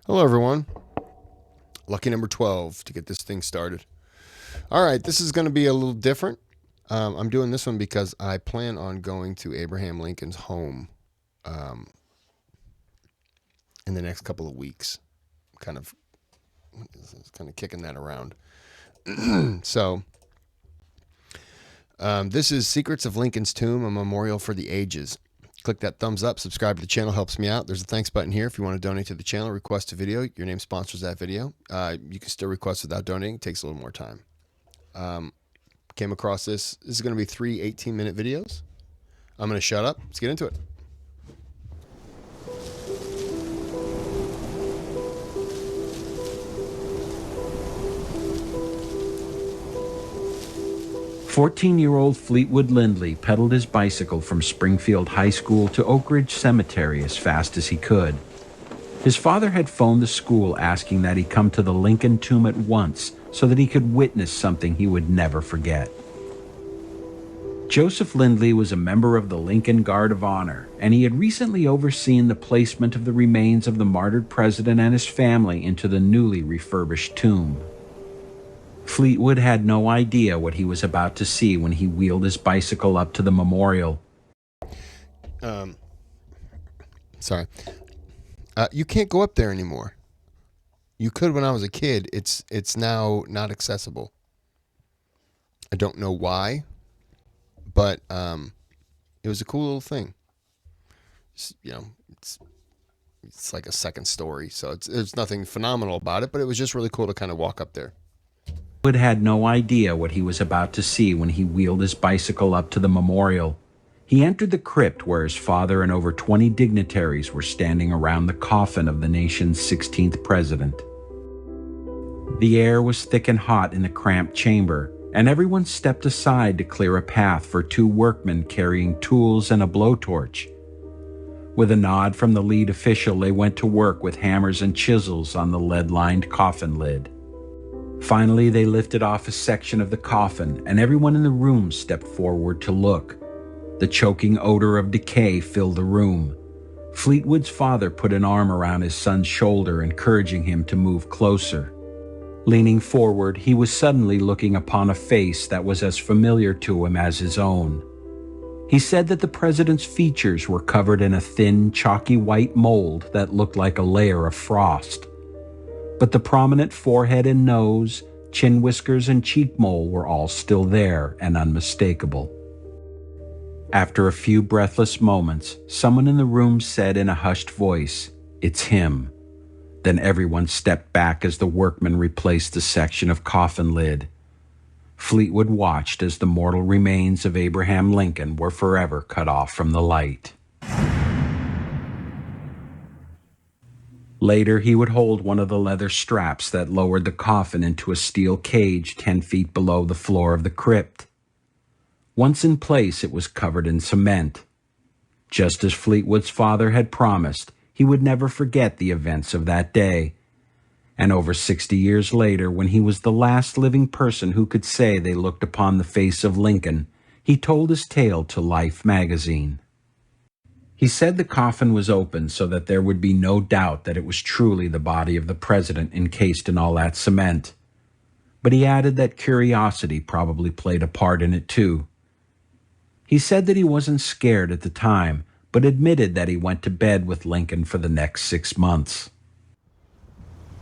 Hello, everyone. Lucky number 12 to get this thing started. All right, this is going to be a little different. I'm doing this one because I plan on going to Abraham Lincoln's home um, in the next couple of weeks. Kind of, kind of kicking that around. So, this is Secrets of Lincoln's Tomb, a memorial for the ages. Click that thumbs up, subscribe to the channel, helps me out. There's a thanks button here if you want to donate to the channel, request a video. Your name sponsors that video. You can still request without donating. It takes a little more time. Came across this. This is going to be 3 18-minute videos. I'm going to shut up. Let's get into it. 14-year-old Fleetwood Lindley pedaled his bicycle from Springfield High School to Oak Ridge Cemetery as fast as he could. His father had phoned the school asking that he come to the Lincoln tomb at once so that he could witness something he would never forget. Joseph Lindley was a member of the Lincoln Guard of Honor, and he had recently overseen the placement of the remains of the martyred president and his family into the newly refurbished tomb. Fleetwood had no idea what he was about to see when he wheeled his bicycle up to the memorial. Sorry. You can't go up there anymore. You could when I was a kid. It's now not accessible. I don't know why, but it was a cool little thing. It's like a second story, so there's nothing phenomenal about it, but it was just really cool to kind of walk up there. Fleetwood had no idea what he was about to see when he wheeled his bicycle up to the memorial. He entered the crypt where his father and over 20 dignitaries were standing around the coffin of the nation's 16th president. The air was thick and hot in the cramped chamber, and everyone stepped aside to clear a path for two workmen carrying tools and a blowtorch. With a nod from the lead official, they went to work with hammers and chisels on the lead-lined coffin lid. Finally, they lifted off a section of the coffin, and everyone in the room stepped forward to look. The choking odor of decay filled the room. Fleetwood's father put an arm around his son's shoulder, encouraging him to move closer. Leaning forward, he was suddenly looking upon a face that was as familiar to him as his own. He said that the president's features were covered in a thin, chalky white mold that looked like a layer of frost. But the prominent forehead and nose, chin whiskers and cheek mole were all still there and unmistakable. After a few breathless moments, someone in the room said in a hushed voice, "It's him." Then everyone stepped back as the workmen replaced the section of coffin lid. Fleetwood watched as the mortal remains of Abraham Lincoln were forever cut off from the light. Later, he would hold one of the leather straps that lowered the coffin into a steel cage 10 feet below the floor of the crypt. Once in place, it was covered in cement. Just as Fleetwood's father had promised, he would never forget the events of that day. And over 60 years later, when he was the last living person who could say they looked upon the face of Lincoln, he told his tale to Life magazine. He said the coffin was open so that there would be no doubt that it was truly the body of the president encased in all that cement. But he added that curiosity probably played a part in it too. He said that he wasn't scared at the time, but admitted that he went to bed with Lincoln for the next 6 months.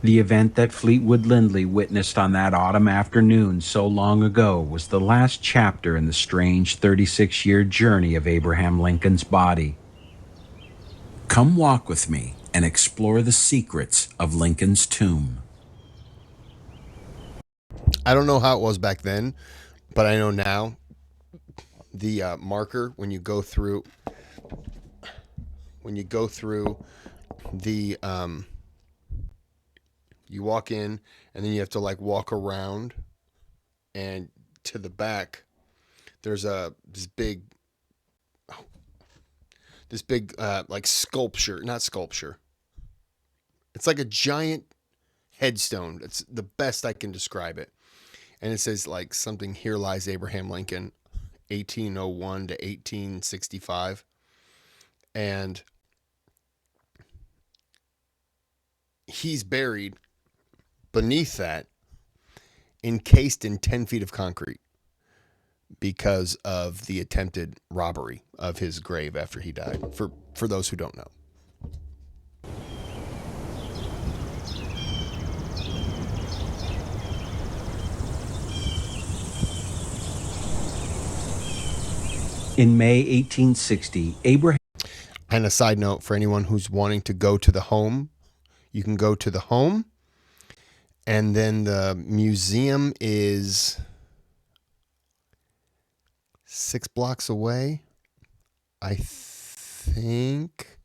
The event that Fleetwood Lindley witnessed on that autumn afternoon so long ago was the last chapter in the strange 36-year journey of Abraham Lincoln's body. Come walk with me and explore the secrets of Lincoln's tomb. I don't know how it was back then, but I know now the marker when you go through the you walk in and then you have to like walk around, and to the back there's this big like sculpture, not sculpture. It's like a giant headstone. It's the best I can describe it. And it says like something, "Here lies Abraham Lincoln, 1801 to 1865." And he's buried beneath that, encased in 10 feet of concrete because of the attempted robbery of his grave after he died, for those who don't know. In May 1860, Abraham... And a side note for anyone who's wanting to go to the home, you can go to the home, and then the museum is 6 blocks away, I think.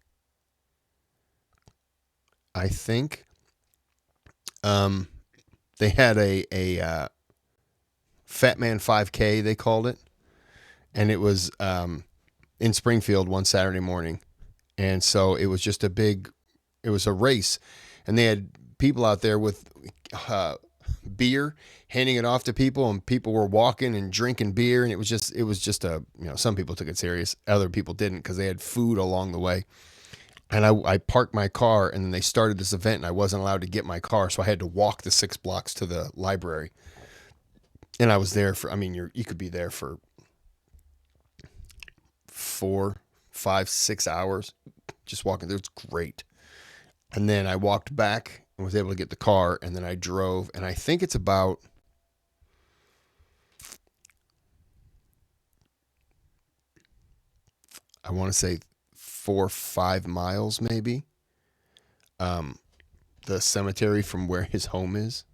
They had a Fat Man 5K, they called it, and it was in Springfield one Saturday morning. And so it was just it was a race, and they had people out there with beer, handing it off to people, and people were walking and drinking beer. And it was just some people took it serious. Other people didn't, because they had food along the way. And I parked my car, and then they started this event, and I wasn't allowed to get my car. So I had to walk the 6 blocks to the library. And I was there for, you could be there for 4, 5, 6 hours just walking through. It's great. And then I walked back and was able to get the car, and then I drove, and I think it's about I want to say 4 or 5 miles maybe. The cemetery from where his home is.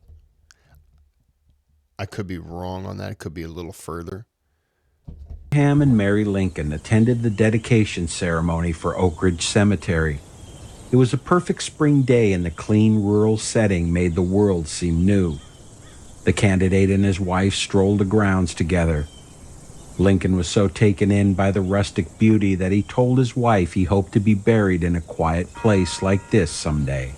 I could be wrong on that. It could be a little further. Abraham and Mary Lincoln attended the dedication ceremony for Oak Ridge Cemetery. It was a perfect spring day, and the clean rural setting made the world seem new. The candidate and his wife strolled the grounds together. Lincoln was so taken in by the rustic beauty that he told his wife he hoped to be buried in a quiet place like this someday.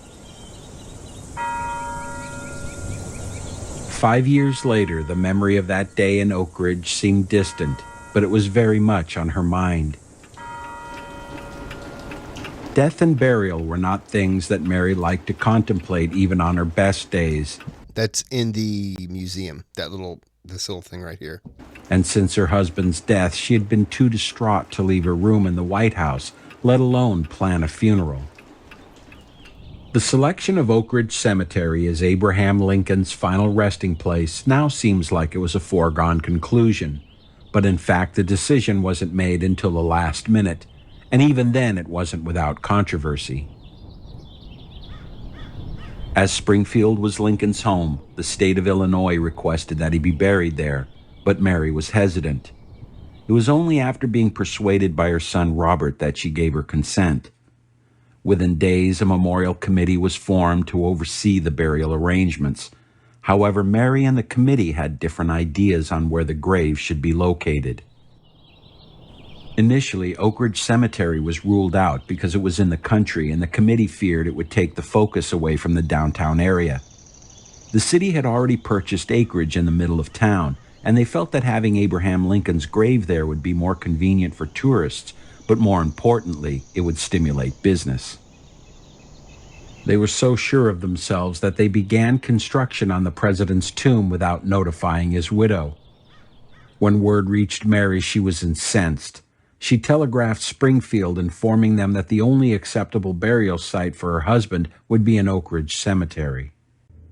5 years later, the memory of that day in Oak Ridge seemed distant, but it was very much on her mind. Death and burial were not things that Mary liked to contemplate even on her best days. That's in the museum, this little thing right here. And since her husband's death, she had been too distraught to leave her room in the White House, let alone plan a funeral. The selection of Oak Ridge Cemetery as Abraham Lincoln's final resting place now seems like it was a foregone conclusion. But in fact, the decision wasn't made until the last minute, and even then it wasn't without controversy. As Springfield was Lincoln's home, the state of Illinois requested that he be buried there, but Mary was hesitant. It was only after being persuaded by her son Robert that she gave her consent. Within days, a memorial committee was formed to oversee the burial arrangements. However, Mary and the committee had different ideas on where the grave should be located. Initially, Oak Ridge Cemetery was ruled out because it was in the country, and the committee feared it would take the focus away from the downtown area. The city had already purchased acreage in the middle of town, and they felt that having Abraham Lincoln's grave there would be more convenient for tourists, but more importantly, it would stimulate business. They were so sure of themselves that they began construction on the president's tomb without notifying his widow. When word reached Mary, she was incensed. She telegraphed Springfield, informing them that the only acceptable burial site for her husband would be in Oak Ridge Cemetery.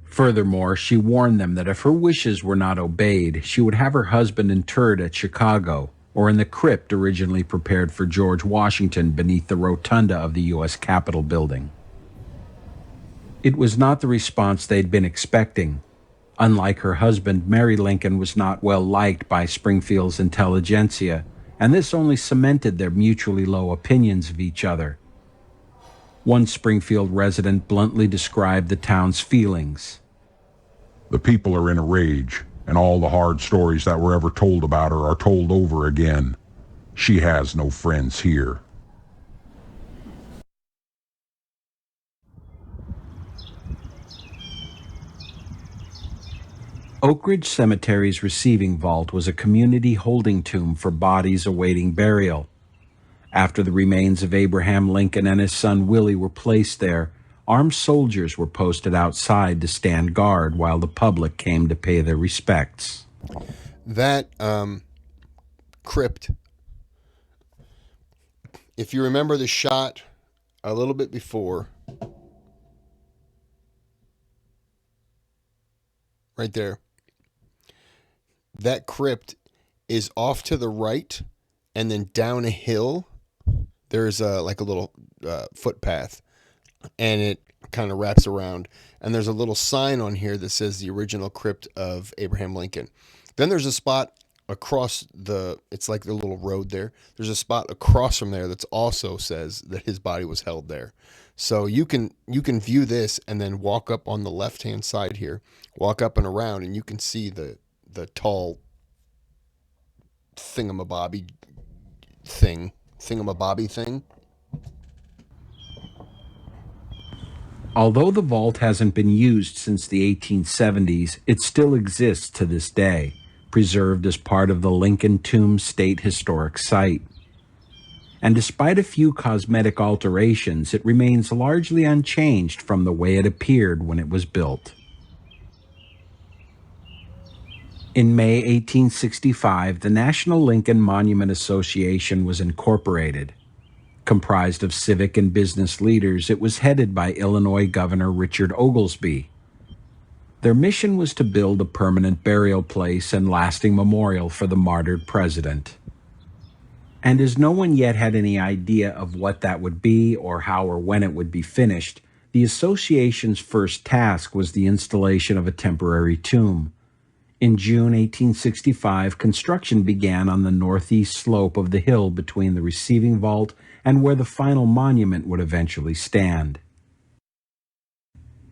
Furthermore, she warned them that if her wishes were not obeyed, she would have her husband interred at Chicago, or in the crypt originally prepared for George Washington beneath the rotunda of the U.S. Capitol building. It was not the response they'd been expecting. Unlike her husband, Mary Lincoln was not well liked by Springfield's intelligentsia, and this only cemented their mutually low opinions of each other. One Springfield resident bluntly described the town's feelings. The people are in a rage, and all the hard stories that were ever told about her are told over again. She has no friends here. Oak Ridge Cemetery's receiving vault was a community holding tomb for bodies awaiting burial. After the remains of Abraham Lincoln and his son Willie were placed there, armed soldiers were posted outside to stand guard while the public came to pay their respects. That crypt, if you remember the shot a little bit before, right there, that crypt is off to the right, and then down a hill there's like a little footpath, and it kind of wraps around, and there's a little sign on here that says the original crypt of Abraham Lincoln. Then there's a spot across it's like the little road there. There's a spot across from there that's also says that his body was held there. So you can view this and then walk up on the left-hand side here, walk up and around, and you can see the tall thingamabobby thing. Although the vault hasn't been used since the 1870s, it still exists to this day, preserved as part of the Lincoln Tomb State Historic Site. And despite a few cosmetic alterations, it remains largely unchanged from the way it appeared when it was built. In May 1865, the National Lincoln Monument Association was incorporated. Comprised of civic and business leaders, it was headed by Illinois Governor Richard Oglesby. Their mission was to build a permanent burial place and lasting memorial for the martyred president. And as no one yet had any idea of what that would be or how or when it would be finished, the association's first task was the installation of a temporary tomb. In June 1865, construction began on the northeast slope of the hill between the receiving vault and where the final monument would eventually stand.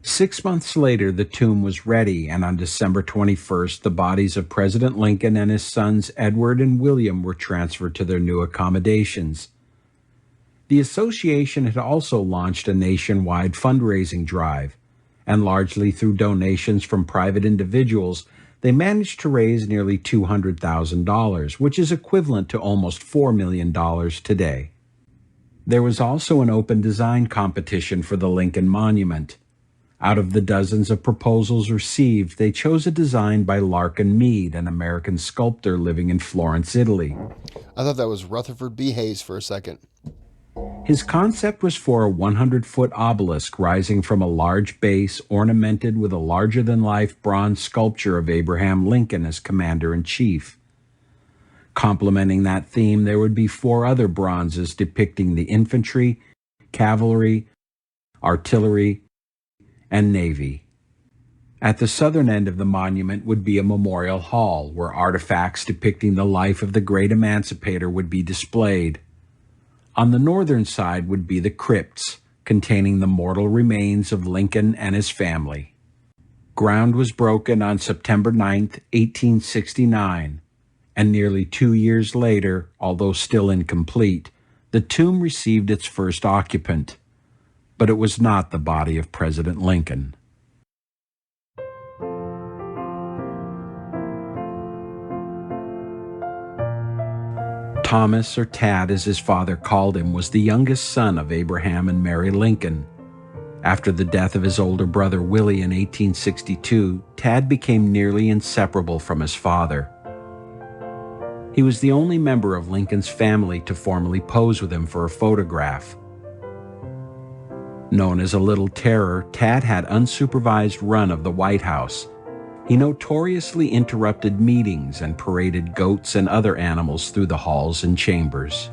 6 months later, the tomb was ready, and on December 21st, the bodies of President Lincoln and his sons Edward and William were transferred to their new accommodations. The association had also launched a nationwide fundraising drive, and largely through donations from private individuals, they managed to raise nearly $200,000, which is equivalent to almost $4 million today. There was also an open design competition for the Lincoln Monument. Out of the dozens of proposals received, they chose a design by Larkin Mead, an American sculptor living in Florence, Italy. I thought that was Rutherford B. Hayes for a second. His concept was for a 100-foot obelisk rising from a large base ornamented with a larger-than-life bronze sculpture of Abraham Lincoln as commander-in-chief. Complementing that theme, there would be 4 other bronzes depicting the infantry, cavalry, artillery, and navy. At the southern end of the monument would be a memorial hall where artifacts depicting the life of the great emancipator would be displayed. On the northern side would be the crypts, containing the mortal remains of Lincoln and his family. Ground was broken on September 9, 1869, and nearly 2 years later, although still incomplete, the tomb received its first occupant. But it was not the body of President Lincoln. Thomas, or Tad as his father called him, was the youngest son of Abraham and Mary Lincoln. After the death of his older brother Willie in 1862, Tad became nearly inseparable from his father. He was the only member of Lincoln's family to formally pose with him for a photograph. Known as a Little Terror, Tad had unsupervised run of the White House. He notoriously interrupted meetings and paraded goats and other animals through the halls and chambers.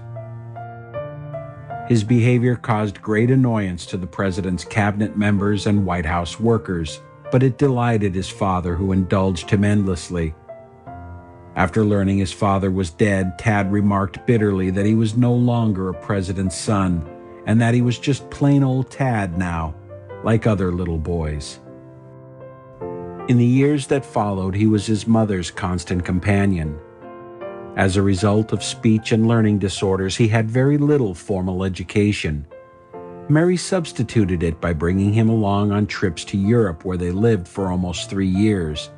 His behavior caused great annoyance to the president's cabinet members and White House workers, but it delighted his father, who indulged him endlessly. After learning his father was dead, Tad remarked bitterly that he was no longer a president's son, and that he was just plain old Tad now, like other little boys. In the years that followed, he was his mother's constant companion. As a result of speech and learning disorders, he had very little formal education. Mary substituted it by bringing him along on trips to Europe, where they lived for almost 3 years.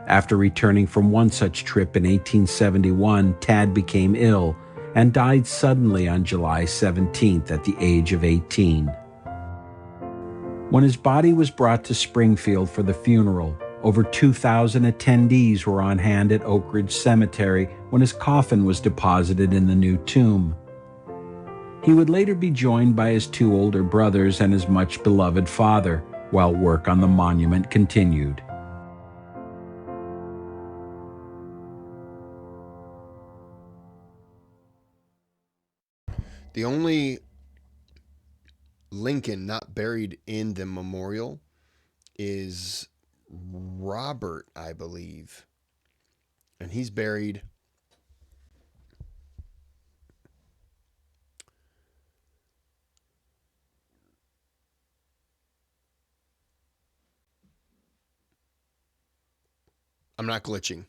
After returning from one such trip in 1871, Tad became ill and died suddenly on July 17th at the age of 18. When his body was brought to Springfield for the funeral, over 2,000 attendees were on hand at Oak Ridge Cemetery when his coffin was deposited in the new tomb. He would later be joined by his two older brothers and his much-beloved father, while work on the monument continued. The only Lincoln not buried in the memorial is Robert, I believe. And he's buried I'm not glitching.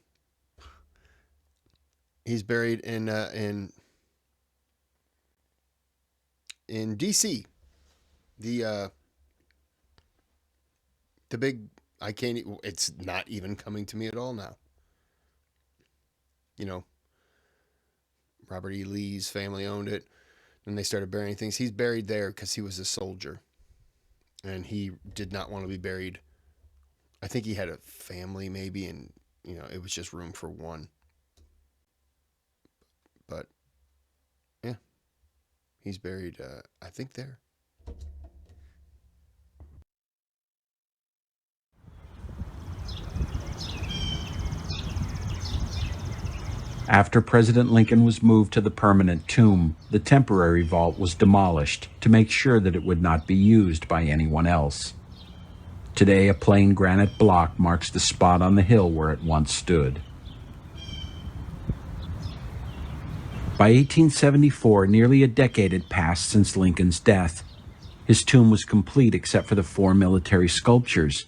He's buried in DC. The big, I can't, it's not even coming to me at all now. You know, Robert E. Lee's family owned it. Then they started burying things. He's buried there because he was a soldier. And he did not want to be buried. I think he had a family maybe, and, it was just room for one. But, yeah, he's buried, I think, there. After President Lincoln was moved to the permanent tomb, the temporary vault was demolished to make sure that it would not be used by anyone else. Today, a plain granite block marks the spot on the hill where it once stood. By 1874, nearly a decade had passed since Lincoln's death. His tomb was complete except for the 4 military sculptures.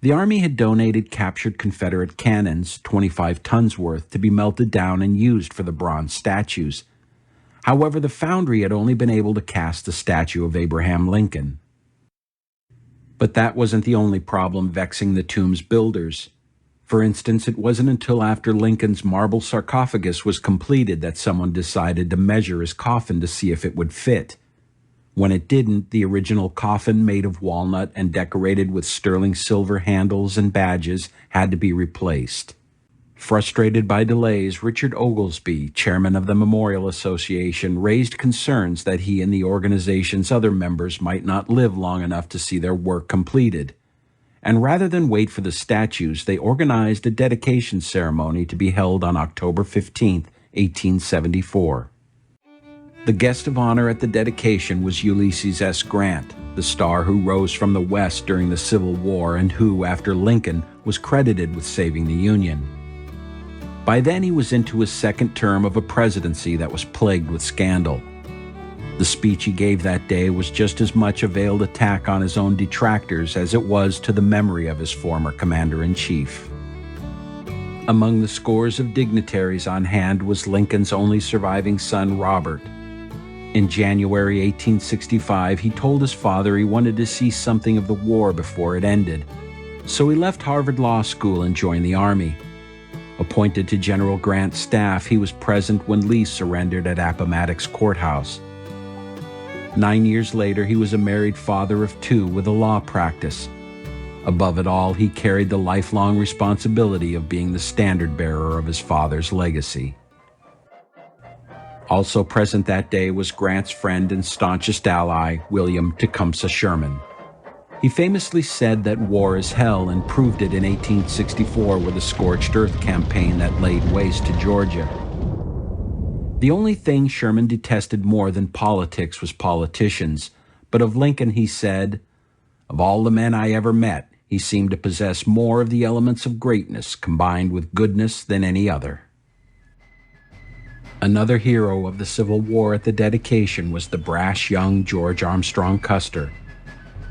The Army had donated captured Confederate cannons, 25 tons worth, to be melted down and used for the bronze statues. However, the foundry had only been able to cast the statue of Abraham Lincoln. But that wasn't the only problem vexing the tomb's builders. For instance, it wasn't until after Lincoln's marble sarcophagus was completed that someone decided to measure his coffin to see if it would fit. When it didn't, the original coffin, made of walnut and decorated with sterling silver handles and badges, had to be replaced. Frustrated by delays, Richard Oglesby, chairman of the Memorial Association, raised concerns that he and the organization's other members might not live long enough to see their work completed. And rather than wait for the statues, they organized a dedication ceremony to be held on October 15, 1874. The guest of honor at the dedication was Ulysses S. Grant, the star who rose from the West during the Civil War and who, after Lincoln, was credited with saving the Union. By then, he was into his second term of a presidency that was plagued with scandal. The speech he gave that day was just as much a veiled attack on his own detractors as it was to the memory of his former commander-in-chief. Among the scores of dignitaries on hand was Lincoln's only surviving son, Robert. In January 1865, he told his father he wanted to see something of the war before it ended, so he left Harvard Law School and joined the Army. Appointed to General Grant's staff, he was present when Lee surrendered at Appomattox Courthouse. 9 years later, he was a married father of 2 with a law practice. Above it all, he carried the lifelong responsibility of being the standard-bearer of his father's legacy. Also present that day was Grant's friend and staunchest ally, William Tecumseh Sherman. He famously said that war is hell and proved it in 1864 with the Scorched Earth campaign that laid waste to Georgia. The only thing Sherman detested more than politics was politicians, but of Lincoln he said, "Of all the men I ever met, he seemed to possess more of the elements of greatness combined with goodness than any other." Another hero of the Civil War at the dedication was the brash young George Armstrong Custer.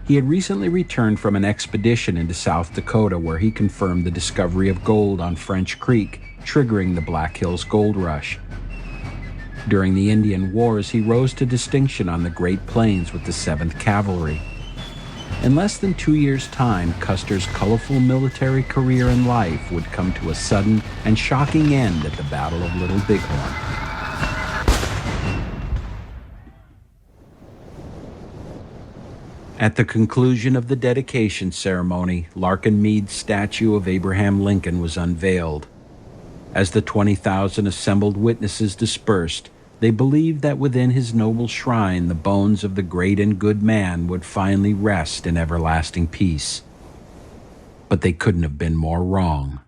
He had recently returned from an expedition into South Dakota where he confirmed the discovery of gold on French Creek, triggering the Black Hills Gold Rush. During the Indian Wars, he rose to distinction on the Great Plains with the 7th Cavalry. In less than 2 years' time, Custer's colorful military career and life would come to a sudden and shocking end at the Battle of Little Bighorn. At the conclusion of the dedication ceremony, Larkin Meade's statue of Abraham Lincoln was unveiled. As the 20,000 assembled witnesses dispersed, they believed that within his noble shrine the bones of the great and good man would finally rest in everlasting peace. But they couldn't have been more wrong.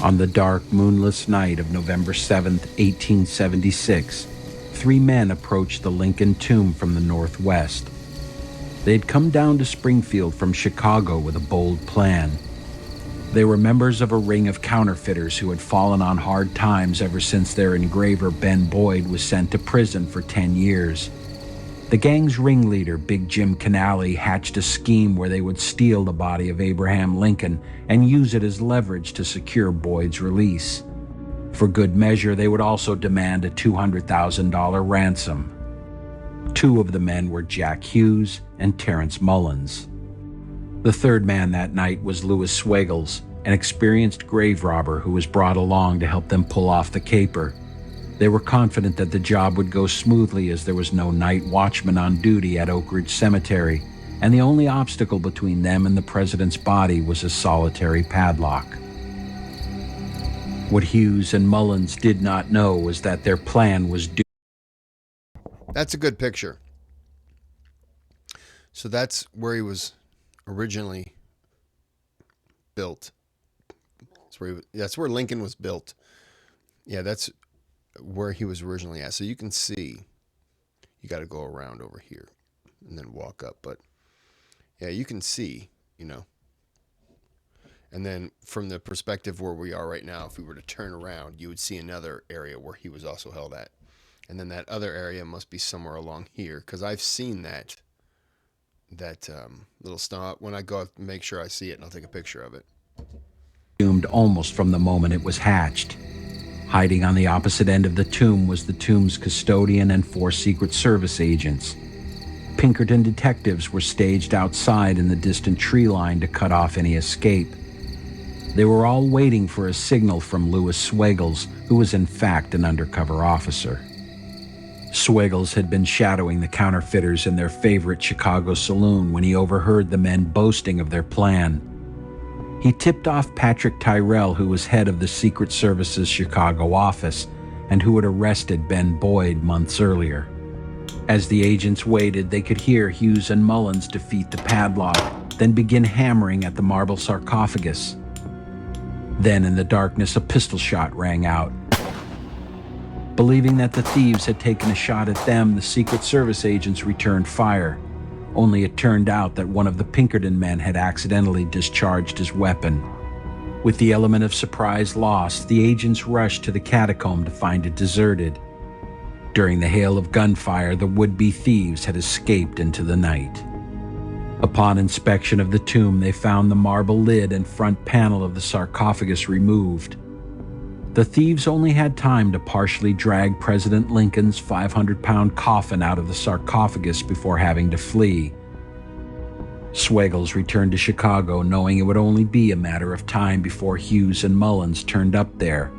On the dark, moonless night of November 7th, 1876, 3 men approached the Lincoln tomb from the northwest. They had come down to Springfield from Chicago with a bold plan. They were members of a ring of counterfeiters who had fallen on hard times ever since their engraver Ben Boyd was sent to prison for 10 years. The gang's ringleader, Big Jim Canale, hatched a scheme where they would steal the body of Abraham Lincoln and use it as leverage to secure Boyd's release. For good measure, they would also demand a $200,000 ransom. 2 of the men were Jack Hughes and Terrence Mullins. The third man that night was Louis Swagels, an experienced grave robber who was brought along to help them pull off the caper. They were confident that the job would go smoothly as there was no night watchman on duty at Oak Ridge Cemetery, and the only obstacle between them and the president's body was a solitary padlock. What Hughes and Mullins did not know was that their plan was doomed. That's a good picture. So that's where he was originally built. That's where Lincoln was built. Yeah, that's where he was originally at. So you can see, you got to go around over here and then walk up. But yeah, you can see, And then from the perspective where we are right now, if we were to turn around, you would see another area where he was also held at. And then that other area must be somewhere along here, because I've seen that little stump. When I go out, make sure I see it, and I'll take a picture of it. Doomed almost from the moment it was hatched. Hiding on the opposite end of the tomb was the tomb's custodian and 4 Secret Service agents. Pinkerton detectives were staged outside in the distant tree line to cut off any escape. They were all waiting for a signal from Louis Swagels, who was in fact an undercover officer. Swagels had been shadowing the counterfeiters in their favorite Chicago saloon when he overheard the men boasting of their plan. He tipped off Patrick Tyrrell, who was head of the Secret Service's Chicago office and who had arrested Ben Boyd months earlier. As the agents waited, they could hear Hughes and Mullins defeat the padlock, then begin hammering at the marble sarcophagus. Then in the darkness, a pistol shot rang out. Believing that the thieves had taken a shot at them, the Secret Service agents returned fire. Only it turned out that one of the Pinkerton men had accidentally discharged his weapon. With the element of surprise lost, the agents rushed to the catacomb to find it deserted. During the hail of gunfire, the would-be thieves had escaped into the night. Upon inspection of the tomb, they found the marble lid and front panel of the sarcophagus removed. The thieves only had time to partially drag President Lincoln's 500-pound coffin out of the sarcophagus before having to flee. Swagels returned to Chicago knowing it would only be a matter of time before Hughes and Mullins turned up there.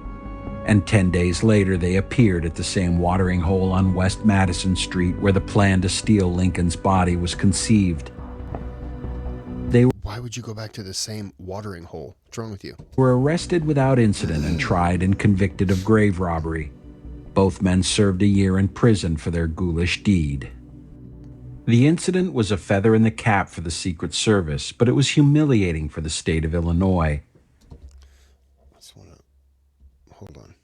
And 10 days later, they appeared at the same watering hole on West Madison Street where the plan to steal Lincoln's body was conceived. Why would you go back to the same watering hole? What's wrong with you? Were arrested without incident and tried and convicted of grave robbery. Both men served a year in prison for their ghoulish deed. The incident was a feather in the cap for the Secret Service, but it was humiliating for the state of Illinois. Hold on.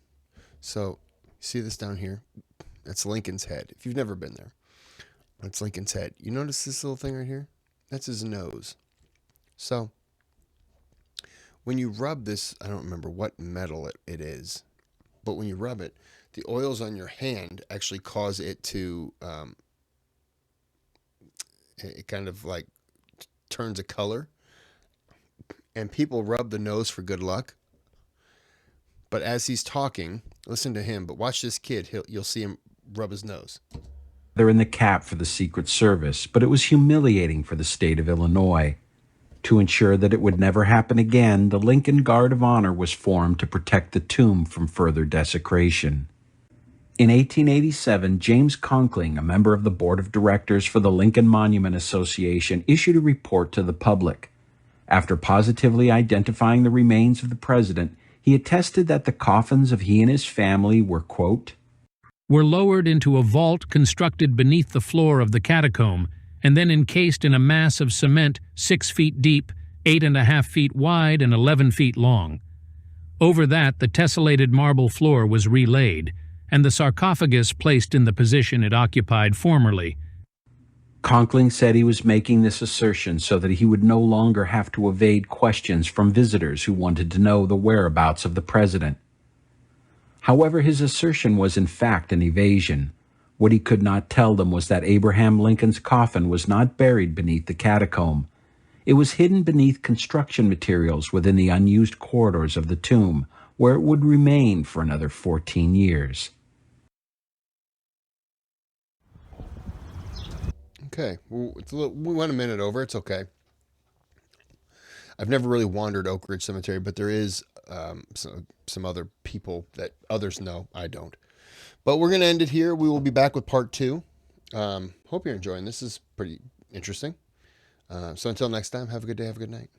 So, see this down here? That's Lincoln's head. If you've never been there, that's Lincoln's head. You notice this little thing right here? That's his nose. So, when you rub this, I don't remember what metal it is, but when you rub it, the oils on your hand actually cause it to, it kind of like turns a color. And people rub the nose for good luck. But as he's talking, listen to him, but watch this kid. You'll see him rub his nose. They're in the cap for the Secret Service, but it was humiliating for the state of Illinois. To ensure that it would never happen again, the Lincoln Guard of Honor was formed to protect the tomb from further desecration. In 1887, James Conkling, a member of the board of directors for the Lincoln Monument Association, issued a report to the public. After positively identifying the remains of the president, he attested that the coffins of he and his family were, quote, were lowered into a vault constructed beneath the floor of the catacomb and then encased in a mass of cement 6 feet deep, 8.5 feet wide, and 11 feet long. Over that, the tessellated marble floor was relaid, and the sarcophagus placed in the position it occupied formerly. Conkling said he was making this assertion so that he would no longer have to evade questions from visitors who wanted to know the whereabouts of the president. However, his assertion was in fact an evasion. What he could not tell them was that Abraham Lincoln's coffin was not buried beneath the catacomb. It was hidden beneath construction materials within the unused corridors of the tomb, where it would remain for another 14 years. Okay, well, we went a minute over. It's okay. I've never really wandered Oak Ridge Cemetery, but there is some other people that others know. I don't. But we're going to end it here. We will be back with part 2. Hope you're enjoying this. This is pretty interesting. So until next time, have a good day, have a good night.